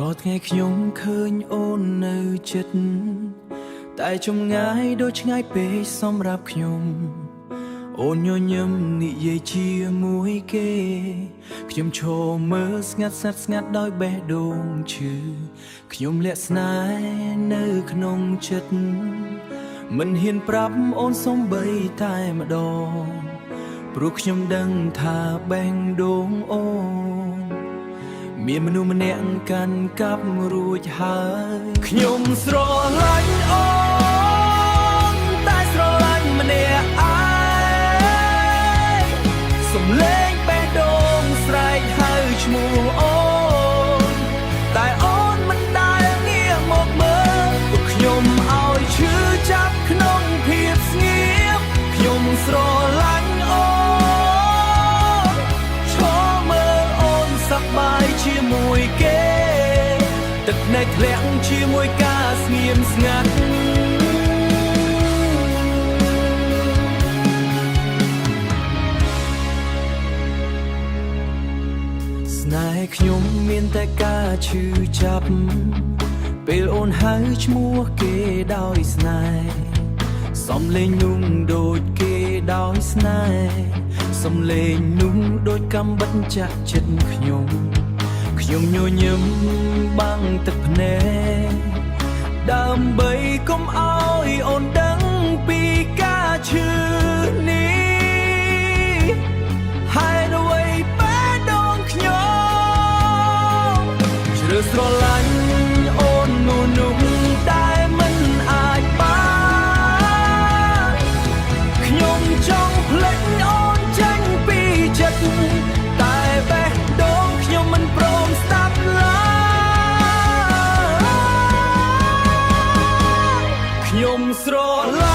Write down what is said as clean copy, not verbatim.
រាល់ថ្ងៃខ្ញុំឃើញអូននៅចិត្តតែចម្ងាយដូចឆ្ងាយពេកសម្រាប់ខ្ញុំអូនញញឹមនិយាយជាមួយគេខ្ញុំឈរមើលស្ងាត់ស្ងាត់ដោយបេះដូងឈឺខ្ញុំលាក់ស្នេហ៍នៅក្នុងចិត្តមិនហ៊ានប្រាប់អូនសំបីតែម្ដងព្រោះខ្ញុំដឹងថាបេះដូងអូនមានមនុស្សម្នាក់កាន់កាប់រួចហើយខ្ញុំស្រឡាញ់អូនតែស្រឡាញ់ម្នាក់ឯងសំឡេងបេះដូងស្រែកហៅឈ្មោះអូនតែអូនមិនដែលងាកមកមើលពួកខ្ញុំឲ្យឈឺចាប់ក្នុងភាពស្ងៀមខ្ញុំស្រឡាញ់អូនឈរមើលអូនសប្បាយជាមួយគេទឹកភ្នែកធ្លាក់ជាមួយការស្ងៀមស្ងាត់ស្នេហ៍ខ្ញុំមានតែការឈឺចាប់ពេលអូនហៅឈ្មោះគេដោយស្នេហ៍សំលេងนุ่งដូចគេដោយស្នេហ៍សំលេងนุ่งដូចកំបិតចាក់ចិត្តខ្ញុំញញឹមបាំងទឹកភ្នែកដើម្បីកុំឲ្យអូនដឹងពីការឈឺនេះហើយអ្វីបែរដងខ្ញុំជ្រើសស្រឡាញ់អូននោះតែមិនអាចបានខ្ញុំចង់ភ្លេចអូនចេញពីចិត្តតែបេះដូងខ្ញុំមិនព្រមស្ដាប់ឡើយខ្ញុំស្រឡាញ់